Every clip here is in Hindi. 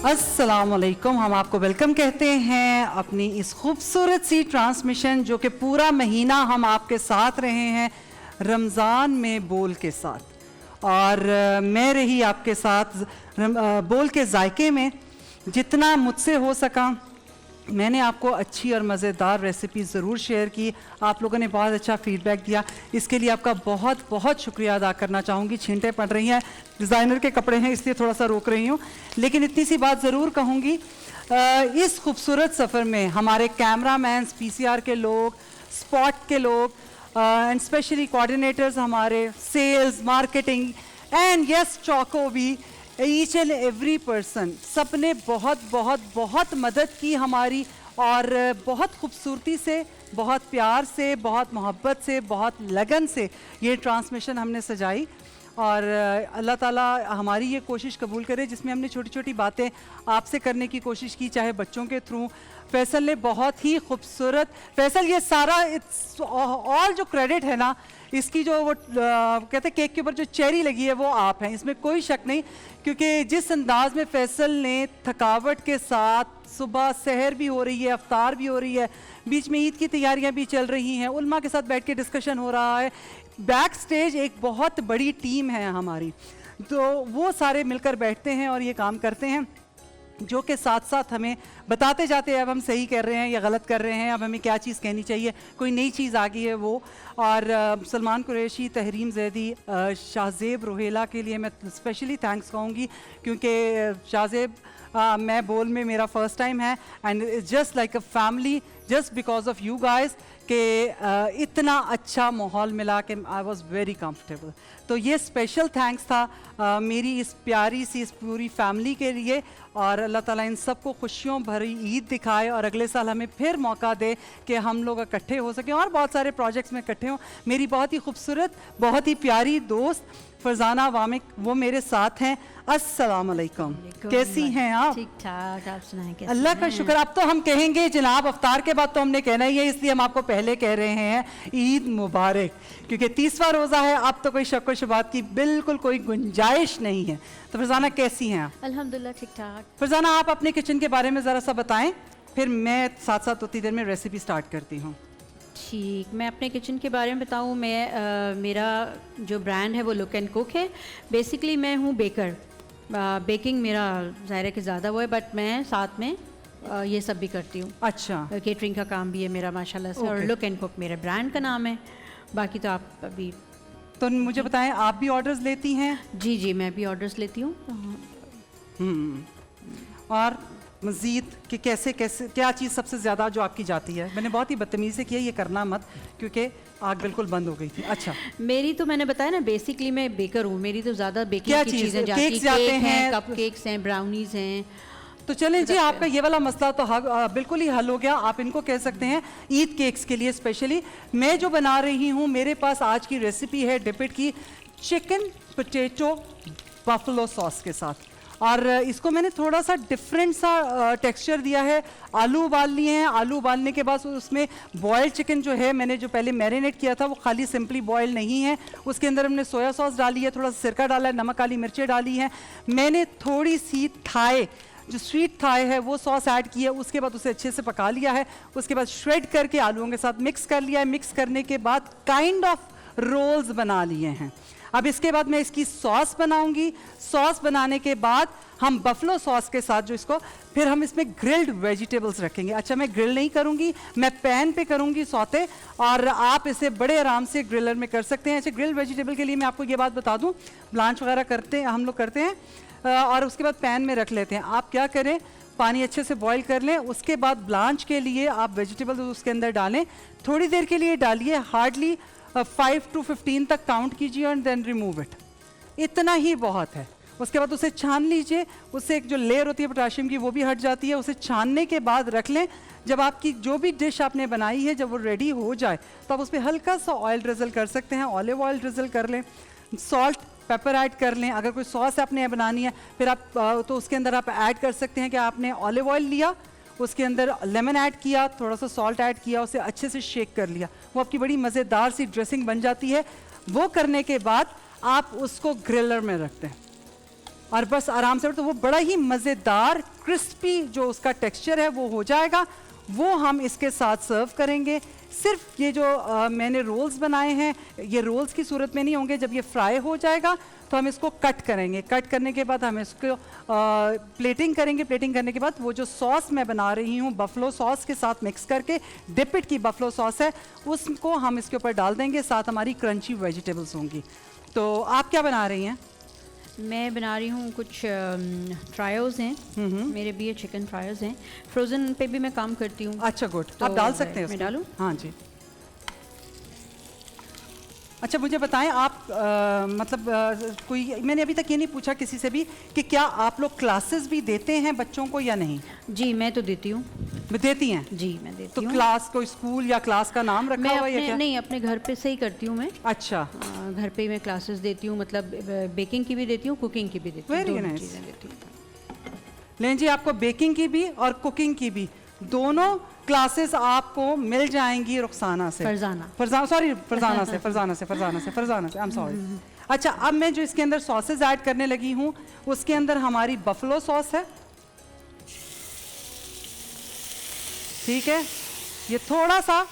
अस्सलामुअलैकुम। हम आपको वेलकम कहते हैं अपनी इस खूबसूरत सी ट्रांसमिशन जो कि पूरा महीना हम आपके साथ रहे हैं रमज़ान में बोल के साथ। और मैं रही आपके साथ बोल के जायके में। जितना मुझसे हो सका मैंने आपको अच्छी और मज़ेदार रेसिपी ज़रूर शेयर की। आप लोगों ने बहुत अच्छा फीडबैक दिया, इसके लिए आपका बहुत बहुत शुक्रिया अदा करना चाहूँगी। छींटें पड़ रही हैं, डिज़ाइनर के कपड़े हैं इसलिए थोड़ा सा रोक रही हूँ, लेकिन इतनी सी बात ज़रूर कहूँगी। इस खूबसूरत सफ़र में हमारे कैमरामैन, पीसीआर के लोग, स्पॉट के लोग एंड स्पेशली कोऑर्डिनेटर्स, हमारे सेल्स, मार्केटिंग एंड यस चौको भी, ईच एंड एवरी पर्सन, सब ने बहुत बहुत बहुत मदद की हमारी। और बहुत खूबसूरती से, बहुत प्यार से, बहुत मोहब्बत से, बहुत लगन से ये ट्रांसमिशन हमने सजाई। और अल्लाह ताला हमारी ये कोशिश कबूल करे जिसमें हमने छोटी छोटी बातें आपसे करने की कोशिश की, चाहे बच्चों के थ्रू। फैसल ने बहुत ही खूबसूरत, फैसल ये सारा ऑल जो क्रेडिट है ना, इसकी जो वो कहते हैं केक के ऊपर जो चेरी लगी है वो आप हैं, इसमें कोई शक नहीं। क्योंकि जिस अंदाज में फैसल ने थकावट के साथ, सुबह सहर भी हो रही है, अफ्तार भी हो रही है, बीच में ईद की तैयारियां भी चल रही हैं, उल्मा के साथ बैठ के डिस्कशन हो रहा है, बैक स्टेज एक बहुत बड़ी टीम है हमारी, तो वो सारे मिलकर बैठते हैं और ये काम करते हैं, जो के साथ साथ हमें बताते जाते हैं अब हम सही कर रहे हैं या गलत कर रहे हैं, अब हमें क्या चीज़ कहनी चाहिए, कोई नई चीज़ आ गई है वो। और सलमान कुरैशी, तहरीम जैदी, शाहजेब रोहेला के लिए मैं स्पेशली थैंक्स कहूँगी, क्योंकि शाहजेब मैं बोल में मेरा फ़र्स्ट टाइम है and it's just like a family, just because of you guys कि इतना अच्छा माहौल मिला कि आई वॉज़ वेरी कंफर्टेबल। तो ये स्पेशल थैंक्स था मेरी इस प्यारी सी इस पूरी फैमिली के लिए। और अल्लाह ताला इन सबको खुशियों भरी ईद दिखाए और अगले साल हमें फिर मौका दे कि हम लोग इकट्ठे हो सकें और बहुत सारे प्रोजेक्ट्स में इकट्ठे हों। मेरी बहुत ही खूबसूरत, बहुत ही प्यारी दोस्त फरजाना वामिक वो मेरे साथ हैं। अस्सलाम वालेकुम, कैसी हैं आप? ठीक ठाक, आप सुनाएं कैसे? अल्लाह का शुक्र। अब तो हम कहेंगे जनाब, अफ्तार के बाद तो हमने कहना ही है, इसलिए हम आपको पहले कह रहे हैं ईद मुबारक, क्योंकि 30वां रोज़ा है। अब तो कोई शक व शुबात की बिल्कुल कोई गुंजाइश नहीं है। तो फरजाना कैसी हैं आप? अल्हम्दुलिल्लाह ठीक ठाक। फरजाना आप अपने किचन के बारे में ज़रा सा बताएं, फिर मैं साथ साथ उतनी देर में रेसिपी स्टार्ट करती हूँ। ठीक, मैं अपने किचन के बारे में बताऊँ। मेरा जो ब्रांड है वो लुक एंड कुक है। बेसिकली मैं हूँ बेकर, बेकिंग मेरा ज़ाहिर है कि ज़्यादा वो है, बट मैं साथ में ये सब भी करती हूँ। अच्छा, केटरिंग का काम भी है मेरा माशाल्लाह से। और लुक एंड कुक मेरे ब्रांड का नाम है। बाकी तो आप अभी तो मुझे बताएं, आप भी ऑर्डर्स लेती हैं? जी जी, मैं भी ऑर्डर्स लेती हूँ। और मज़ीद कि कैसे कैसे क्या चीज़ सबसे ज़्यादा जो आपकी जाती है? मैंने बहुत ही बदतमीज़ी से किया, ये करना मत, क्योंकि आग बिल्कुल बंद हो गई थी। अच्छा, मेरी तो मैंने बताया ना, बेसिकली मैं बेकर हूँ। मेरी तो ज़्यादा बेकिंग क्या की चीज़? चीज़ें जाती हैं। केक्स जाते हैं, कप केक्स हैं, ब्राउनीज़ हैं। तो चलें जी, आपका ये वाला मसला तो बिल्कुल ही हल हो गया। आप इनको कह सकते हैं ईद केक्स के लिए स्पेशली मैं जो बना रही हूँ। मेरे पास आज की रेसिपी है डिपिट की चिकन पोटैटो बफलो सॉस के साथ, और इसको मैंने थोड़ा सा डिफरेंट सा टेक्सचर दिया है। आलू उबाल लिए हैं, आलू उबालने के बाद उसमें बॉयल्ड चिकन जो है, मैंने जो पहले मैरिनेट किया था वो खाली सिंपली बॉयल नहीं है, उसके अंदर हमने सोया सॉस डाली है, थोड़ा सा सिरका डाला है, नमक, काली मिर्चें डाली हैं। मैंने थोड़ी सी थाई, जो स्वीट थाई है, वो सॉस ऐड की है। उसके बाद उसे अच्छे से पका लिया है। उसके बाद श्रेड करके आलूओं के साथ मिक्स कर लिया है। मिक्स करने के बाद काइंड ऑफ रोल्स बना लिए हैं। अब इसके बाद मैं इसकी सॉस बनाऊंगी। सॉस बनाने के बाद हम बफलो सॉस के साथ जो इसको, फिर हम इसमें ग्रिल्ड वेजिटेबल्स रखेंगे। अच्छा, मैं ग्रिल नहीं करूंगी, मैं पैन पे करूंगी सौते, और आप इसे बड़े आराम से ग्रिलर में कर सकते हैं। अच्छा, ग्रिल्ड वेजिटेबल के लिए मैं आपको ये बात बता दूं, ब्लांच वगैरह करते हैं हम लोग, करते हैं और उसके बाद पैन में रख लेते हैं। आप क्या करें, पानी अच्छे से बॉईल कर लें। उसके बाद ब्लांच के लिए आप वेजिटेबल्स उसके अंदर डालें, थोड़ी देर के लिए डालिए, हार्डली 5 to 15 तक काउंट कीजिए एंड देन रिमूव इट। इतना ही बहुत है। उसके बाद उसे छान लीजिए, उससे एक जो लेयर होती है पोटाशियम की वो भी हट जाती है। उसे छानने के बाद रख लें। जब आपकी जो भी डिश आपने बनाई है, जब वो रेडी हो जाए तो आप उस पर हल्का सा ऑयल ड्रिजल कर सकते हैं, ऑलिव ऑयल ड्रिजल कर लें, सॉल्ट पेपर ऐड कर लें। अगर कोई सॉस आपने बनानी है फिर आप तो उसके अंदर आप ऐड कर सकते हैं कि आपने ऑलिव ऑयल लिया, उसके अंदर लेमन ऐड किया, थोड़ा सा सॉल्ट ऐड किया, उसे अच्छे से शेक कर लिया, वो आपकी बड़ी मज़ेदार सी ड्रेसिंग बन जाती है। वो करने के बाद आप उसको ग्रिलर में रखते हैं और बस आराम से, तो वो बड़ा ही मज़ेदार क्रिस्पी जो उसका टेक्सचर है वो हो जाएगा, वो हम इसके साथ सर्व करेंगे। सिर्फ ये जो मैंने रोल्स बनाए हैं, ये रोल्स की सूरत में नहीं होंगे। जब ये फ्राई हो जाएगा तो हम इसको कट करेंगे। कट करने के बाद हम इसको प्लेटिंग करेंगे। प्लेटिंग करने के बाद वो जो सॉस मैं बना रही हूँ बफलो सॉस के साथ मिक्स करके, डिप इट की बफलो सॉस है, उसको हम इसके ऊपर डाल देंगे। साथ हमारी क्रंची वेजिटेबल्स होंगी। तो आप क्या बना रही हैं? मैं बना रही हूँ कुछ ट्रायल्स हैं मेरे भी, ये चिकन ट्रायल्स हैं। फ्रोज़न पे भी मैं काम करती हूँ। अच्छा गुड, तो आप डाल सकते हैं मैं उसमें। डालूँ? हाँ जी। अच्छा मुझे बताएं आप मतलब कोई, मैंने अभी तक ये नहीं पूछा किसी से भी कि क्या आप लोग क्लासेस भी देते हैं बच्चों को या नहीं? जी मैं तो देती हूँ। देती हैं? जी मैं देती तो हूँ। क्लास कोई स्कूल या क्लास का नाम रखा मैं हुआ है या क्या? नहीं, अपने घर पे से ही करती हूँ मैं। अच्छा, घर पे ही मैं क्लासेस देती हूँ, मतलब बेकिंग की भी देती हूँ, कुकिंग की भी देती हूँ, Very दोनों nice. चीज़ें देती हूँ। लें जी, आपको बेकिंग की भी और कुकिंग की भी दोनों क्लासेस आपको मिल जाएंगी रुखसाना से। फरजाना सॉरी, फरजाना से, आई एम सॉरी। अच्छा, अब मैं जो इसके अंदर सॉसेस ऐड करने लगी हूँ, उसके अंदर हमारी बफलो सॉस है, ठीक है। ये थोड़ा सा,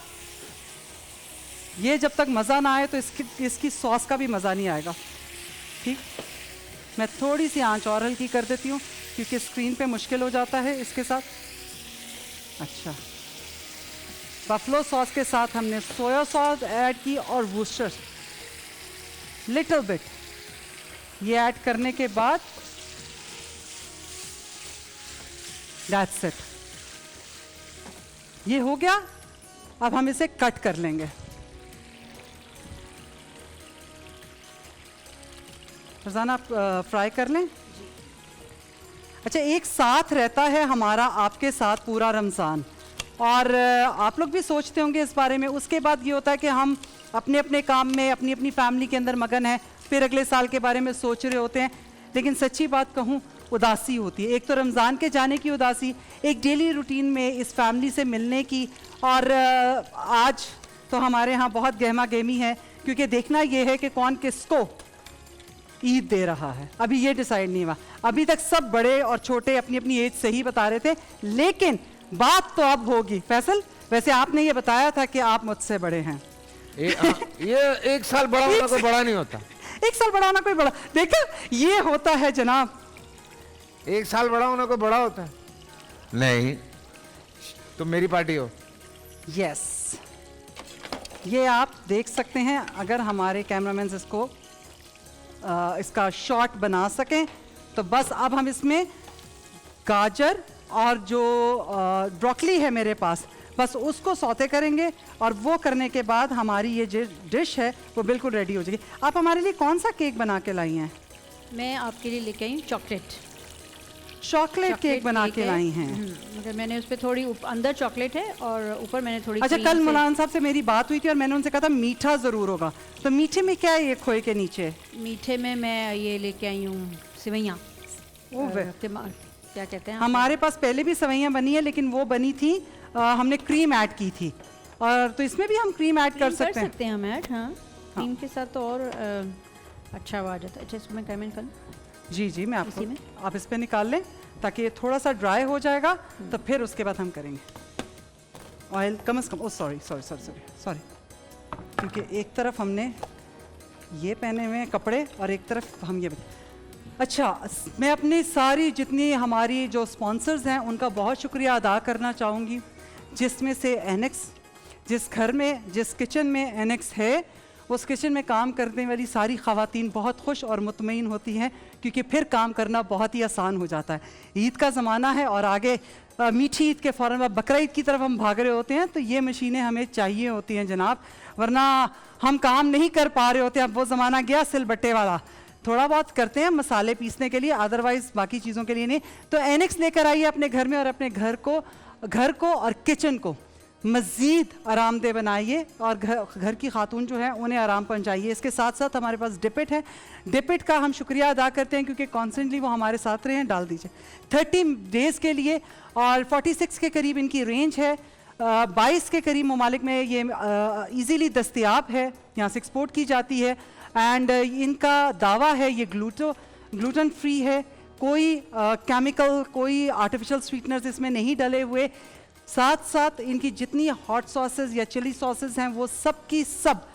ये जब तक मज़ा ना आए तो इसकी सॉस का भी मज़ा नहीं आएगा, ठीक। मैं थोड़ी सी आंच और हल्की कर देती हूँ क्योंकि स्क्रीन पे मुश्किल हो जाता है इसके साथ। अच्छा, बफलो सॉस के साथ हमने सोया सॉस ऐड की और वूस्टर लिटिल बिट। ये ऐड करने के बाद दैट्स इट, ये हो गया। अब हम इसे कट कर लेंगे। फरजाना आप फ्राई कर लें। अच्छा, एक साथ रहता है हमारा आपके साथ पूरा रमज़ान, और आप लोग भी सोचते होंगे इस बारे में। उसके बाद ये होता है कि हम अपने अपने काम में अपनी अपनी फैमिली के अंदर मगन हैं, फिर अगले साल के बारे में सोच रहे होते हैं। लेकिन सच्ची बात कहूँ, उदासी होती है। एक तो रमज़ान के जाने की उदासी, एक डेली रूटीन में इस फैमिली से मिलने की, और आज तो हमारे यहाँ बहुत गहमा गहमी है क्योंकि देखना ये है कि कौन किसको ईद दे रहा है। अभी ये डिसाइड नहीं हुआ। अभी तक सब बड़े और छोटे अपनी अपनी एज सही बता रहे थे, लेकिन बात तो अब होगी। फैसल, वैसे आपने ये बताया था कि आप मुझसे बड़े हैं। ये एक साल बड़ा होना कोई बड़ा नहीं होता। एक साल बड़ा होना कोई बड़ा, देखा, ये होता है जनाब। एक साल बड़ा होना कोई बड़ा होता है? नहीं, तुम मेरी पार्टी हो। यस, ये आप देख सकते हैं। अगर हमारे कैमरामैन इसको इसका शॉट बना सकें तो बस। अब हम इसमें गाजर और जो ब्रोकली है मेरे पास, बस उसको सौते करेंगे, और वो करने के बाद हमारी ये जो डिश है वो बिल्कुल रेडी हो जाएगी। आप हमारे लिए कौन सा केक बना के लाई हैं? मैं आपके लिए लेके आई हूँ चॉकलेट केक बना के लाई हैं। मतलब मैंने उस पर थोड़ी अंदर चॉकलेट है और ऊपर मैंने थोड़ी। अच्छा, कल मौलाना साहब से मेरी बात हुई थी और मैंने उनसे कहा था मीठा ज़रूर होगा, तो मीठे में क्या है ये खोए के नीचे? मीठे में मैं ये लेके आई हूँ सिवैयाँ। क्या कहते हैं? हमारे पास पहले भी सेवइयाँ बनी है, लेकिन वो बनी थी हमने क्रीम ऐड की थी, और तो इसमें भी हम क्रीम ऐड कर सकते हैं हम ऐड। हाँ, क्रीम के साथ तो और अच्छा आ जाता है। अच्छा, इसको मैं कमेंट कर। जी जी, मैं आपको, आप इस पे निकाल लें ताकि ये थोड़ा सा ड्राई हो जाएगा, तो फिर उसके बाद हम करेंगे ऑयल कम से कम। ओ सॉरी, क्योंकि एक तरफ हमने ये पहने हुए हैं कपड़े और एक तरफ हम ये। अच्छा, मैं अपनी सारी जितनी हमारी जो स्पॉन्सर्स हैं उनका बहुत शुक्रिया अदा करना चाहूँगी, जिसमें से एनेक्स, जिस घर में, जिस किचन में एनेक्स है, उस किचन में काम करने वाली सारी ख़वातीन बहुत खुश और मुतमईन होती हैं, क्योंकि फिर काम करना बहुत ही आसान हो जाता है। ईद का ज़माना है और आगे मीठी ईद के फ़ौरन बाद बकरा ईद की तरफ हम भाग रहे होते हैं, तो ये मशीनें हमें चाहिए होती हैं जनाब, वरना हम काम नहीं कर पा रहे होते। अब वो ज़माना गया सिलबट्टे वाला, थोड़ा बहुत करते हैं मसाले पीसने के लिए, अदरवाइज़ बाकी चीज़ों के लिए नहीं। तो एनेक्स लेकर आइए अपने घर में, और अपने घर को और किचन को मज़ीद आरामदेह बनाइए, और घर की खातून जो है उन्हें आराम पहुंचाइए। इसके साथ साथ हमारे पास डिपिट है, डिपिट का हम शुक्रिया अदा करते हैं क्योंकि कॉन्स्टेंटली वो हमारे साथ रहे हैं। डाल दीजिए 30 डेज़ के लिए, और 46 के करीब इनकी रेंज है। 22 के करीब ममालिक में ये ईज़िली दस्तयाब है, यहाँ से एक्सपोर्ट की जाती है। एंड इनका दावा है ये ग्लूटन फ्री है, कोई केमिकल, कोई आर्टिफिशियल स्वीटनर्स इसमें नहीं डले हुए। साथ साथ इनकी जितनी हॉट सॉसेस या चिली सॉसेस हैं वो सब की सब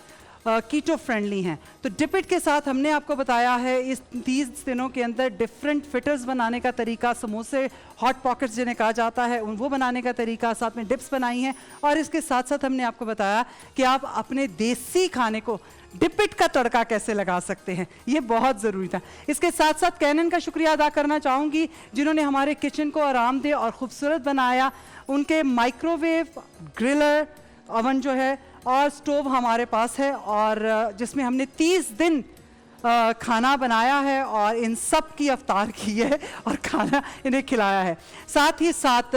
कीटो फ्रेंडली हैं। तो डिपिट के साथ हमने आपको बताया है इस 30 दिनों के अंदर डिफरेंट फिटर्स बनाने का तरीका, समोसे हॉट पॉकेट्स जिन्हें कहा जाता है वो बनाने का तरीका, साथ में डिप्स बनाई हैं। और इसके साथ साथ हमने आपको बताया कि आप अपने देसी खाने को डिपिट का तड़का कैसे लगा सकते हैं, ये बहुत ज़रूरी था। इसके साथ साथ कैनन का शुक्रिया अदा करना चाहूँगी जिन्होंने हमारे किचन को आरामदेह और ख़ूबसूरत बनाया। उनके माइक्रोवेव, ग्रिलर, ओवन जो है और स्टोव हमारे पास है और जिसमें हमने 30 दिन खाना बनाया है और इन सब की अवतार की है और खाना इन्हें खिलाया है। साथ ही साथ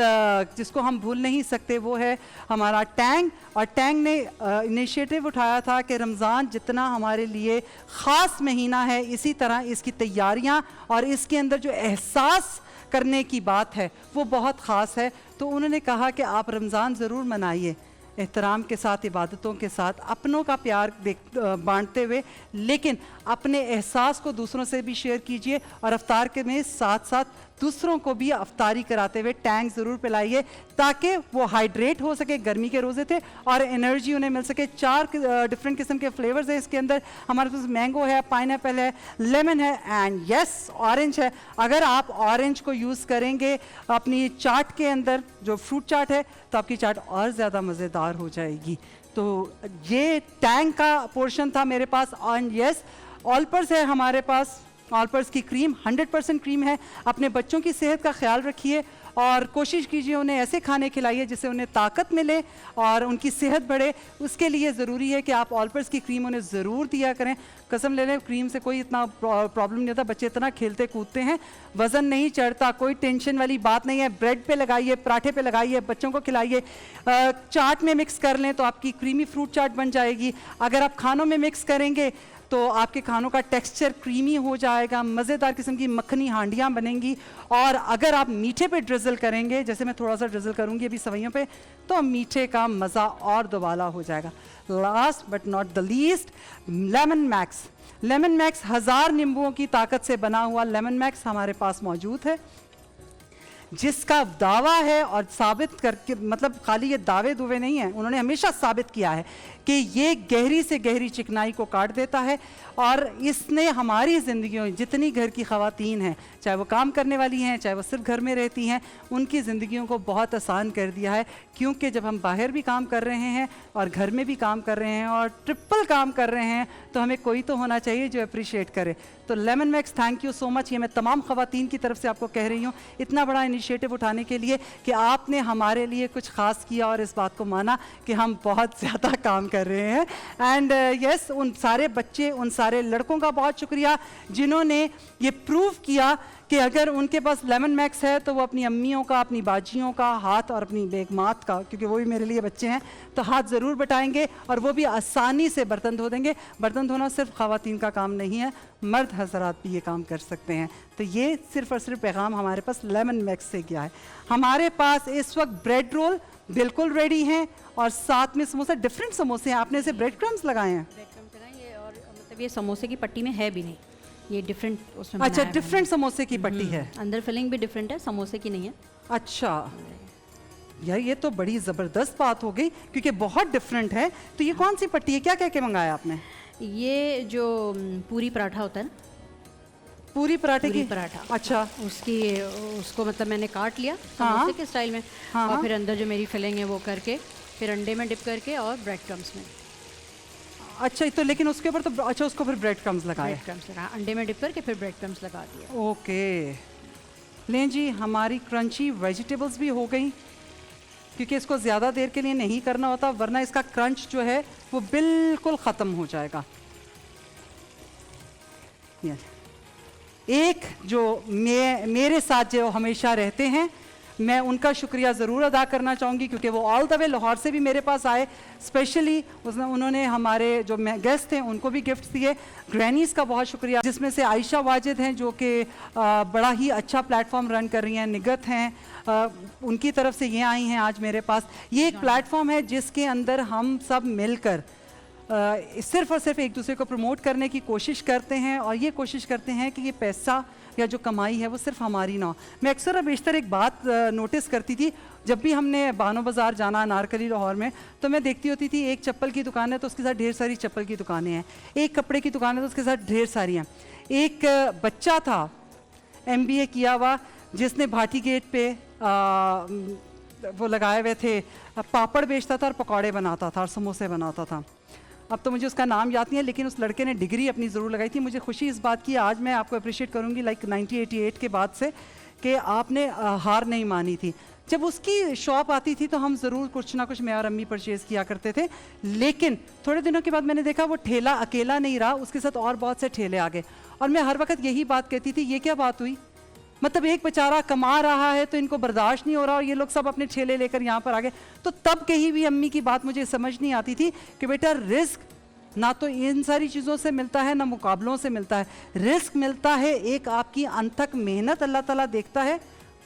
जिसको हम भूल नहीं सकते वो है हमारा टैंग। और टैंग ने इनिशिएटिव उठाया था कि रमज़ान जितना हमारे लिए ख़ास महीना है इसी तरह इसकी तैयारियां और इसके अंदर जो एहसास करने की बात है वो बहुत ख़ास है। तो उन्होंने कहा कि आप रमज़ान ज़रूर मनाइए एहतराम के साथ, इबादतों के साथ, अपनों का प्यार बांटते हुए, लेकिन अपने एहसास को दूसरों से भी शेयर कीजिए और अफ्तार के में साथ साथ दूसरों को भी अफ्तारी कराते हुए टैंक ज़रूर पिलाइए ताकि वो हाइड्रेट हो सके। गर्मी के रोज़े थे और एनर्जी उन्हें मिल सके। 4 डिफरेंट किस्म के फ्लेवर्स हैं इसके अंदर। हमारे पास मैंगो है, पाइनएप्पल है, लेमन है एंड यस ऑरेंज है। अगर आप ऑरेंज को यूज़ करेंगे अपनी चाट के अंदर, जो फ्रूट चाट है, तो आपकी चाट और ज़्यादा मज़ेदार हो जाएगी। तो ये टैंक का पोर्शन था मेरे पास। एंड यस ऑलपर्स है हमारे पास। ऑलपर्स की क्रीम 100% क्रीम है। अपने बच्चों की सेहत का ख्याल रखिए और कोशिश कीजिए उन्हें ऐसे खाने खिलाइए जिससे उन्हें ताकत मिले और उनकी सेहत बढ़े। उसके लिए ज़रूरी है कि आप ऑलपर्स की क्रीम उन्हें ज़रूर दिया करें। कसम ले लें, क्रीम से कोई इतना प्रॉब्लम नहीं होता। बच्चे इतना खेलते कूदते हैं, वज़न नहीं चढ़ता, कोई टेंशन वाली बात नहीं है। ब्रेड पे लगाइए, पराठे पे लगाइए, बच्चों को खिलाइए। चाट में मिक्स कर लें तो आपकी क्रीमी फ्रूट चाट बन जाएगी। अगर आप खानों में मिक्स करेंगे तो आपके खानों का टेक्सचर क्रीमी हो जाएगा, मज़ेदार किस्म की मक्खनी हांडियाँ बनेंगी। और अगर आप मीठे पे ड्रिज़ल करेंगे, जैसे मैं थोड़ा सा ड्रिज़ल करूँगी अभी सवैयों पे, तो मीठे का मज़ा और दोबाला हो जाएगा। Last but not the least, lemon max. Lemon max 1000 नींबुओं की ताकत से बना हुआ लेमन मैक्स हमारे पास मौजूद है, जिसका दावा है और साबित करके, मतलब खाली ये दावे दुवे नहीं है, उन्होंने हमेशा साबित किया है कि ये गहरी से गहरी चिकनाई को काट देता है। और इसने हमारी ज़िंदगियों में जितनी घर की ख़वातीन हैं, चाहे वो काम करने वाली हैं, चाहे वो सिर्फ घर में रहती हैं, उनकी ज़िंदगियों को बहुत आसान कर दिया है। क्योंकि जब हम बाहर भी काम कर रहे हैं और घर में भी काम कर रहे हैं और ट्रिपल काम कर रहे हैं, तो हमें कोई तो होना चाहिए जो अप्रिशिएट करे। तो lemon max, thank you so much. ये मैं तमाम ख़वातीन की तरफ से आपको कह रही हूँ, इतना बड़ा इनिशिएटिव उठाने के लिए कि आपने हमारे लिए कुछ ख़ास किया और इस बात को माना कि हम बहुत ज़्यादा काम कर रहे हैं। एंड यस, उन सारे बच्चे, उन सारे लड़कों का बहुत शुक्रिया जिन्होंने ये प्रूव किया कि अगर उनके पास लेमन मैक्स है तो वो अपनी अम्मियों का, अपनी बाजियों का हाथ और अपनी बेगमात का, क्योंकि वो भी मेरे लिए बच्चे हैं, तो हाथ ज़रूर बटाएंगे और वो भी आसानी से बर्तन धो देंगे। बर्तन धोना सिर्फ ख़वातीन का काम नहीं है, मर्द हज़रात भी ये काम कर सकते हैं। तो ये सिर्फ और सिर्फ पैगाम हमारे पास लेमन मैक्स से गया है। हमारे पास इस वक्त ब्रेड रोल बिल्कुल रेडी हैं और साथ में समोसा, डिफरेंट समोसे हैं। आपने इसे ब्रेड क्रम्स लगाए हैं? ब्रेड क्रम्स लगाए ये, और मतलब ये समोसे की पट्टी में है भी नहीं, ये डिफरेंट उसमें अच्छा, बनाया डिफरेंट समोसे की पट्टी है। अंदर फिलिंग भी डिफरेंट है, समोसे की नहीं है। अच्छा यार, ये तो बड़ी ज़बरदस्त बात हो गई क्योंकि बहुत डिफरेंट है। तो ये कौन सी पट्टी है, क्या कह के मंगाया आपने? ये जो पूरी पराठा होता है ना, पूरी पराठे पूरी की पराठा, अच्छा, उसको मतलब मैंने काट लिया हाँ, समोसे के स्टाइल में, हाँ, और फिर अंदर जो मेरी फिलिंग है वो करके फिर अंडे में डिप करके और ब्रेड क्रम्स में। अच्छा, तो लेकिन उसके ऊपर तो अच्छा, उसको फिर ब्रेड क्रम्स लगाए? ब्रेड क्रम्स लगा, अंडे में डिप करके फिर ब्रेड क्रम्स लगा दिया। ओके, लें जी, हमारी क्रंची वेजिटेबल्स भी हो गई क्योंकि इसको ज़्यादा देर के लिए नहीं करना होता, वरना इसका क्रंच जो है वो बिल्कुल ख़त्म हो जाएगा। एक जो मेरे साथ जो हमेशा रहते हैं, मैं उनका शुक्रिया ज़रूर अदा करना चाहूँगी क्योंकि वो ऑल द वे लाहौर से भी मेरे पास आए स्पेशली। उन्होंने हमारे जो गेस्ट थे उनको भी गिफ्ट दिए। ग्रैनीज़ का बहुत शुक्रिया, जिसमें से आयशा वाजिद हैं जो कि बड़ा ही अच्छा प्लेटफॉर्म रन कर रही हैं। निगत हैं, उनकी तरफ से ये आई हैं आज मेरे पास। ये एक प्लेटफॉर्म है जिसके अंदर हम सब मिलकर सिर्फ और सिर्फ एक दूसरे को प्रमोट करने की कोशिश करते हैं और ये कोशिश करते हैं कि ये पैसा या जो कमाई है वो सिर्फ हमारी ना हो। मैं अक्सर और बेशतर एक बात नोटिस करती थी, जब भी हमने बानो बाज़ार जाना अनारकली लाहौर में, तो मैं देखती होती थी एक चप्पल की दुकान है तो उसके साथ ढेर सारी चप्पल की दुकानें हैं, एक कपड़े की दुकान है तो उसके साथ ढेर सारी हैं। एक बच्चा था MBA किया हुआ जिसने भाटी गेट पे वो लगाए हुए थे, पापड़ बेचता था और पकौड़े बनाता था और समोसे बनाता था। अब तो मुझे उसका नाम याद नहीं है, लेकिन उस लड़के ने डिग्री अपनी ज़रूर लगाई थी। मुझे खुशी इस बात की आज मैं आपको अप्रिशिएट करूँगी लाइक 1988 के बाद से कि आपने हार नहीं मानी थी। जब उसकी शॉप आती थी तो हम ज़रूर कुछ ना कुछ मैं और अम्मी परचेज़ किया करते थे, लेकिन थोड़े दिनों के बाद मैंने देखा वो ठेला अकेला नहीं रहा, उसके साथ और बहुत से ठेले आ गए। और मैं हर वक्त यही बात कहती थी, ये क्या बात हुई, मतलब एक बेचारा कमा रहा है तो इनको बर्दाश्त नहीं हो रहा और ये लोग सब अपने ठेले लेकर यहाँ पर आ गए। तो तब कहीं भी अम्मी की बात मुझे समझ नहीं आती थी कि बेटा रिस्क ना तो इन सारी चीज़ों से मिलता है ना मुकाबलों से मिलता है। रिस्क मिलता है एक आपकी अनथक मेहनत अल्लाह ताला देखता है,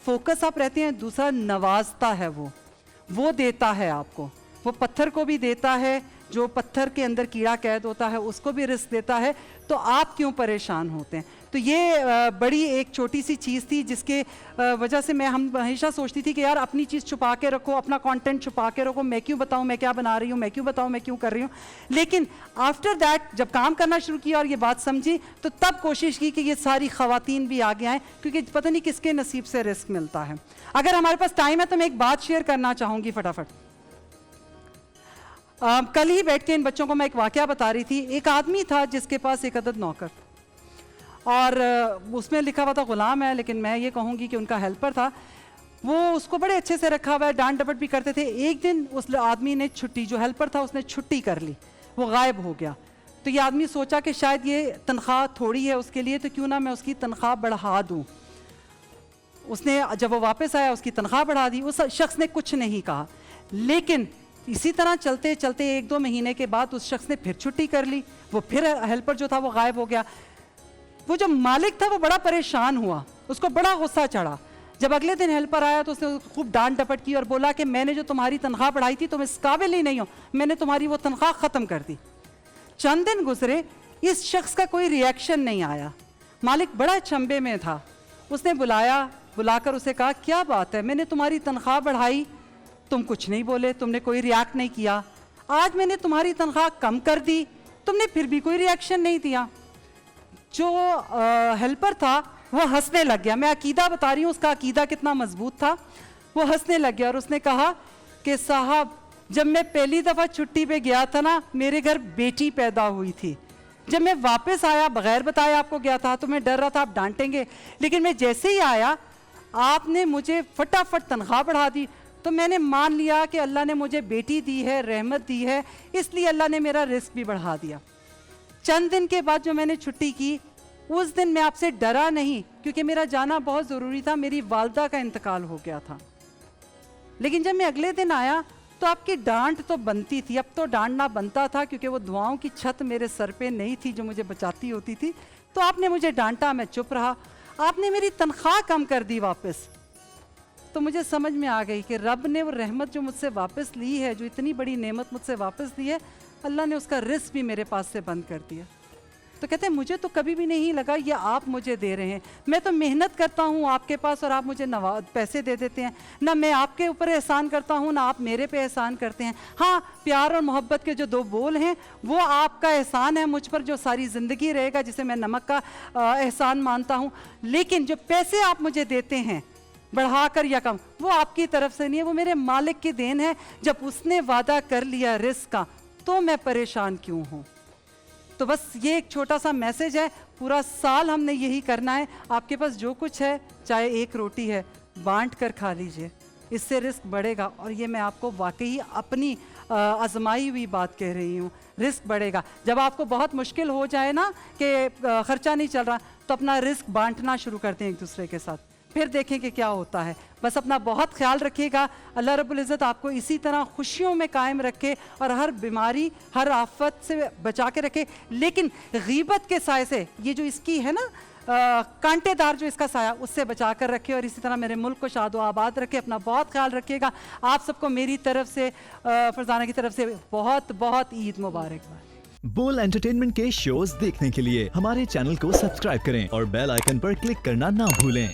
फोकस आप रहते हैं, दूसरा नवाजता है वो देता है आपको, वो पत्थर को भी देता है, जो पत्थर के अंदर कीड़ा कैद होता है उसको भी रिस्क देता है। तो आप क्यों परेशान होते हैं? तो ये बड़ी एक छोटी सी चीज़ थी जिसके वजह से हम हमेशा सोचती थी कि यार अपनी चीज़ छुपा के रखो, अपना कंटेंट छुपा के रखो, मैं क्यों बताऊं मैं क्या बना रही हूं, मैं क्यों बताऊं मैं क्यों कर रही हूं। लेकिन आफ्टर दैट जब काम करना शुरू किया और ये बात समझी तो तब कोशिश की कि ये सारी ख़वातीन भी आगे आएँ, क्योंकि पता नहीं किसके नसीब से रिस्क मिलता है। अगर हमारे पास टाइम है तो मैं एक बात शेयर करना चाहूँगी फटाफट। कल ही बैठ के इन बच्चों को मैं एक वाकया बता रही थी। एक आदमी था जिसके पास एक अदद नौकर और उसमें लिखा हुआ था ग़ुलाम है, लेकिन मैं ये कहूँगी कि उनका हेल्पर था। वो उसको बड़े अच्छे से रखा हुआ है, डांट डपट भी करते थे। एक दिन उस आदमी ने छुट्टी, जो हेल्पर था उसने छुट्टी कर ली, वो गायब हो गया। तो ये आदमी सोचा कि शायद ये तनख्वाह थोड़ी है उसके लिए, तो क्यों ना मैं उसकी तनख्वाह बढ़ा दूँ। उसने जब वो वापस आया उसकी तनख्वाह बढ़ा दी। उस शख्स ने कुछ नहीं कहा, लेकिन इसी तरह चलते चलते 1-2 महीने के बाद उस शख्स ने फिर छुट्टी कर ली, वो फिर हेल्पर जो था वो गायब हो गया। वो जो मालिक था वो बड़ा परेशान हुआ, उसको बड़ा गुस्सा चढ़ा। जब अगले दिन हेल्पर आया तो उसने खूब डांट डपट की और बोला कि मैंने जो तुम्हारी तनख्वाह बढ़ाई थी तुम इस काबिल ही नहीं हो, मैंने तुम्हारी वो तनख्वाह ख़त्म कर दी। चंद दिन गुजरे, इस शख्स का कोई रिएक्शन नहीं आया। मालिक बड़ा अचंभे में था। उसने बुलाकर उसे कहा, क्या बात है, मैंने तुम्हारी तनख्वाह बढ़ाई, तुम कुछ नहीं बोले, तुमने कोई रिएक्ट नहीं किया। आज मैंने तुम्हारी तनख्वाह कम कर दी, तुमने फिर भी कोई रिएक्शन नहीं दिया। जो हेल्पर था वो हंसने लग गया। मैं अकीदा बता रही हूँ, उसका अकीदा कितना मजबूत था। वो हंसने लग गया और उसने कहा कि साहब, जब मैं पहली दफ़ा छुट्टी पे गया था ना, मेरे घर बेटी पैदा हुई थी। जब मैं वापस आया बगैर बताए आपको गया था, तो मैं डर रहा था आप डांटेंगे, लेकिन मैं जैसे ही आया आपने मुझे फटाफट तनख्वाह बढ़ा दी। तो मैंने मान लिया कि अल्लाह ने मुझे बेटी दी है, रहमत दी है, इसलिए अल्लाह ने मेरा रिस्क भी बढ़ा दिया। चंद दिन के बाद जो मैंने छुट्टी की, उस दिन मैं आपसे डरा नहीं, क्योंकि मेरा जाना बहुत ज़रूरी था, मेरी वालदा का इंतकाल हो गया था। लेकिन जब मैं अगले दिन आया तो आपकी डांट तो बनती थी, अब तो डांटना बनता था, क्योंकि वो दुआओं की छत मेरे सर पे नहीं थी जो मुझे बचाती होती थी। तो आपने मुझे डांटा, मैं चुप रहा। आपने मेरी तनख्वाह कम कर दी वापस। तो मुझे समझ में आ गई कि रब ने वो रहमत जो मुझसे वापस ली है, जो इतनी बड़ी नेमत मुझसे वापस ली है, अल्लाह ने उसका रिस्क भी मेरे पास से बंद कर दिया। तो कहते हैं मुझे तो कभी भी नहीं लगा ये आप मुझे दे रहे हैं, मैं तो मेहनत करता हूँ आपके पास और आप मुझे पैसे दे देते हैं। ना मैं आपके ऊपर एहसान करता हूँ, ना आप मेरे पे एहसान करते हैं। हाँ, प्यार और मोहब्बत के जो 2 बोल हैं वो आपका एहसान है मुझ पर, जो सारी ज़िंदगी रहेगा, जिसे मैं नमक का एहसान मानता हूँ। लेकिन जो पैसे आप मुझे देते हैं बढ़ाकर या कम, वो आपकी तरफ से नहीं है, वो मेरे मालिक की देन है। जब उसने वादा कर लिया रिस्क का, तो मैं परेशान क्यों हूँ। तो बस ये एक छोटा सा मैसेज है, पूरा साल हमने यही करना है। आपके पास जो कुछ है, चाहे एक रोटी है, बांट कर खा लीजिए, इससे रिस्क बढ़ेगा। और ये मैं आपको वाकई अपनी आजमाई हुई बात कह रही हूँ, रिस्क बढ़ेगा। जब आपको बहुत मुश्किल हो जाए ना कि खर्चा नहीं चल रहा, तो अपना रिस्क बांटना शुरू करते हैं एक दूसरे के साथ, फिर देखें कि क्या होता है। बस अपना बहुत ख्याल रखिएगा। अल्लाह रब्बुल इज़्ज़त आपको इसी तरह खुशियों में कायम रखे और हर बीमारी, हर आफत से बचा के रखे। लेकिन गीबत के साए से, ये जो इसकी है ना कांटेदार जो इसका साया, उससे बचा कर रखे। और इसी तरह मेरे मुल्क को शादो आबाद रखे। अपना बहुत ख्याल रखिएगा। आप सबको मेरी तरफ से, फरजाना की तरफ से बहुत बहुत ईद मुबारक। बोल एंटरटेनमेंट के शोज देखने के लिए हमारे चैनल को सब्सक्राइब करें और बेल आइकन पर क्लिक करना ना भूलें।